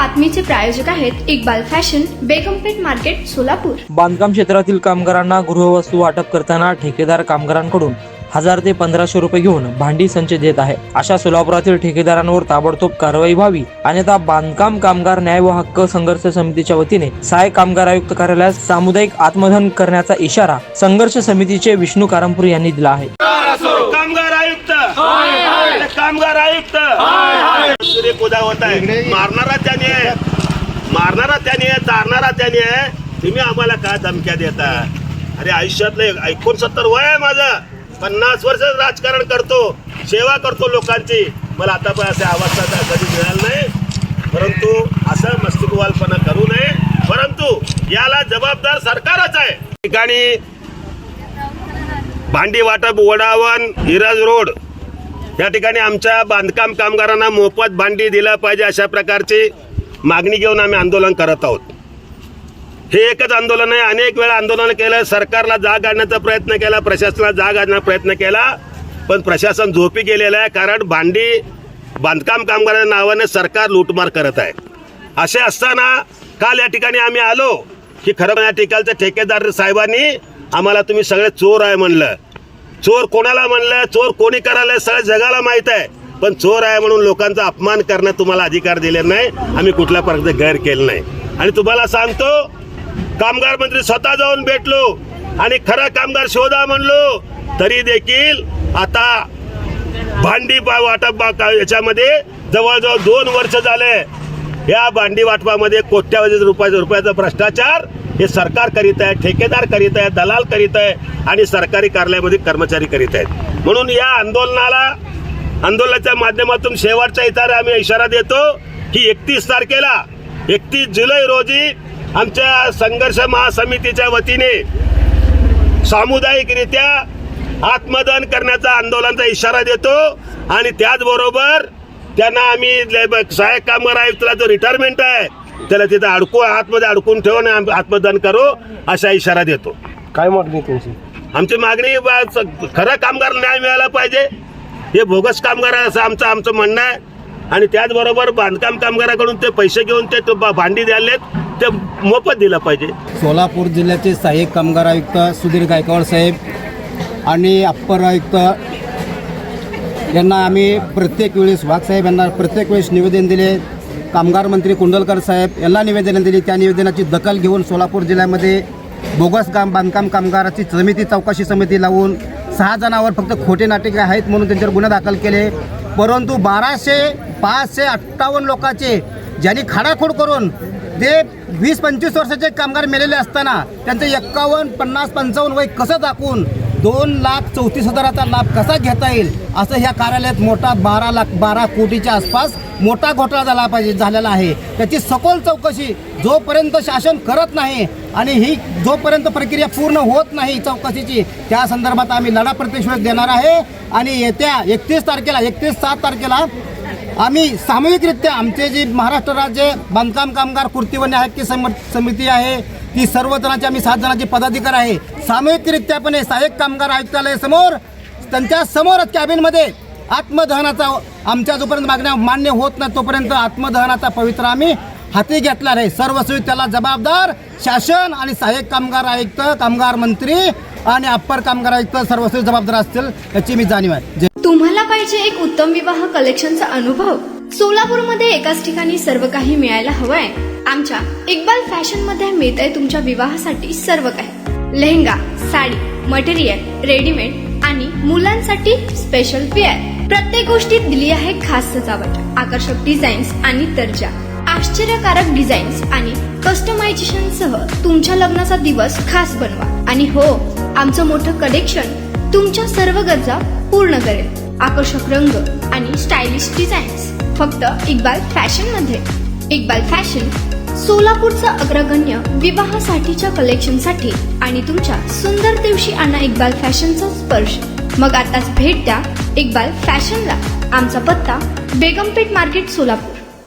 बातमीचे प्रायोजक आहेत Iqbal fashion, बेगमपेठ market, Solapur. बांधकाम क्षेत्रातील कामगारांना गृहवस्तू वाटप करताना ठेकेदार कामगारांकडून 1000 ते 1500 रुपये घेऊन भांडी संच देत आहे। अशा सोलापुरातील ठेकेदारांवर ताबडतोब कारवाई व्हावी, अन्यथा बांधकाम कामगार न्याय व हक्क संघर्ष समितीच्या वतीने सहाय्यक कामगार आयुक्त कार्यालयास सामुदायिक आत्मदहन करण्याचा इशारा संघर्ष समितीचे विष्णू कारंपूर यांनी दिला आहे। कामगार आयुक्त कामगार आयुक्त कोदा होत आहे, मारणारा त्याने चारणारा त्याने। तुम्ही आम्हाला काय धमक्या देता? अरे आयुष्यातलं 69 वय आहे माझं, 50 वर्ष राजकारण करतो, सेवा करतो लोकांची। मला आता पण असे अवस्था कधी मिळालं नाही, परंतु असं मस्तिकवालपणा करू नये। परंतु याला जबाबदार सरकारच आहे। ठिकाणी भांडी वाटप वडावन हिरज रोड या ठिकाणी आमच्या बांधकाम कामगारांना मोफत भांडी दिलं पाहिजे, अशा प्रकारची मागणी घेऊन आम्ही आंदोलन करत आहोत। हे एकच आंदोलन आहे, अनेक वेळा आंदोलन केलं, सरकारला जाग आणण्याचा प्रयत्न केला, प्रशासनाला जाग आणण्याचा प्रयत्न केला, पण प्रशासन झोपी गेलेलं आहे। कारण बांधकाम कामगारांच्या नावाने सरकार लूटमार करत आहे। असे असताना काल या ठिकाणी आम्ही आलो की खरं या ठिकाणच्या ठेकेदार साहेबांनी आम्हाला तुम्ही सगळे चोर आहे म्हणलं। चोर कोणाला म्हणलं, चोर कोणी करायला सगळ्या जगाला माहित आहे, पण चोर आहे म्हणून लोकांचा अपमान करण्यात तुम्हाला अधिकार दिले नाही। आम्ही कुठल्या प्रकारचे गैर केलं नाही। आणि तुम्हाला सांगतो, कामगार मंत्री स्वतः जाऊन भेटलो आणि खरा कामगार शोधा म्हणलो, तरी देखील आता भांडी वाटप याच्यामध्ये जवळजवळ 2 वर्ष झाले। या भांडी वाटपामध्ये कोट्यावधी रुपयाचा भ्रष्टाचार हे सरकार करीत आहे, ठेकेदार करीत आहे, दलाल करीत आहे आणि सरकारी कार्यालयामध्ये कर्मचारी करीत आहेत। म्हणून या आंदोलनाच्या माध्यमातून शेवटचा आम्ही इशारा देतो की 31 जुलै रोजी आमच्या संघर्ष महासमितीच्या वतीने सामुदायिकरित्या आत्मदहन करण्याचा आंदोलनाचा इशारा देतो। आणि त्याचबरोबर त्यांना आम्ही सहाय्यक कामगार आयुक्ताला जो रिटायरमेंट आहे त्याला तिथं आतमध्ये अडकून ठेवून आत्मदहन करू असा इशारा देतो। काय मागणी तुमची? आमची मागणी खरं कामगार न्याय मिळाला पाहिजे, हे बोगस कामगार असं आमचं म्हणणं आहे। आणि त्याचबरोबर बांधकाम कामगाराकडून ते पैसे घेऊन ते भांडी द्यायलेत ते मोफत दिलं पाहिजे। सोलापूर जिल्ह्याचे सहाय्यक कामगार आयुक्त सुधीर गायकवाड साहेब आणि अप्पर आयुक्त यांना आम्ही प्रत्येक वेळेस वाघ साहेब यांना प्रत्येक वेळेस निवेदन दिले। कामगार मंत्री कुंडलकर साहेब यांना निवेदन दिली। त्या निवेदनाची दखल घेऊन सोलापूर जिल्ह्यामध्ये बोगस बांधकाम कामगाराची चौकशी समिती लावून 6 जणांवर फक्त खोटे नाटे आहेत म्हणून त्यांच्यावर गुन्हे दाखल केले। परंतु 558 लोकांचे ज्यांनी खाडाखोड करून ते 20-25 वर्षाचे कामगार मेलेले असताना त्यांचे 51, 50, 55 वय कसं दाखवून 2,34,000चा लाभ कसा घेता येईल असं ह्या कार्यालयात मोठा 12 कोटीच्या आसपास मोठा घोटाळा झालेला आहे। त्याची सखोल चौकशी जोपर्यंत शासन करत नाही आणि ही जोपर्यंत प्रक्रिया पूर्ण होत नाही चौकशीची, त्या संदर्भात आम्ही लढा प्रत्यक्ष देणार आहे। आणि येत्या 31/7 तारखेला आम्ही सामूहिकरित्या आमचे जी महाराष्ट्र राज्य बांधकाम कामगार कृती व न्याय हक्क समिती आहे ती सर्व जणांची आम्ही 7 जणांचे पदाधिकारी आहे, सामूहिकरित्यापणे सहाय्यक कामगार आयुक्तालयासमोर त्यांच्या समोरच कॅबिनमध्ये आत्मदहनाचा आमच्या जोपर्यंत मागण्या मान्य होत नाही तोपर्यंत आत्मदहनाचा पवित्रा आम्ही हाती घेतला आहे। सर्वस्वी त्याला जबाबदार शासन आणि सहाय्यक कामगार आयुक्त, कामगार मंत्री आणि अप्पर कामगार आयुक्त सर्वस्वी जबाबदार असतील याची मी जाणीव आहे। तुम्हाला पाहिजे एक उत्तम विवाह कलेक्शनचा अनुभव? सोलापूरमध्ये एकाच ठिकाणी सर्व काही मिळायला हवंय? आमच्या इक्बाल फॅशन मध्ये मिळतंय तुमच्या विवाहासाठी सर्व काही। लेहंगा, साडी, मटेरियल, रेडीमेड आणि मुलांसाठी स्पेशल वेअर। प्रत्येक गोष्टीत दिली आहे खास सजावट, आकर्षक डिझाईन्स आणि दर्जा, आश्चर्यकारक डिझाईन्स आणि कस्टमायझेशन सह तुमच्या लग्नाचा दिवस खास बनवा। आणि हो, आमचं मोठं कलेक्शन तुमच्या सर्व गरजा पूर्ण करेल। आकर्षक रंग आणि स्टायलिश डिझाईन्स फक्त इक्बाल फॅशन मध्ये। इक्बाल फॅशन सोलापूरचा अग्रगण्य विवाहासाठीच्या कलेक्शनसाठी आणि तुमच्या सुंदर दिवशी आणा इक्बाल फॅशनचा स्पर्श। मग आताच भेट द्या इक्बाल फॅशनला। आमचा पत्ता बेगमपेठ मार्केट, सोलापूर।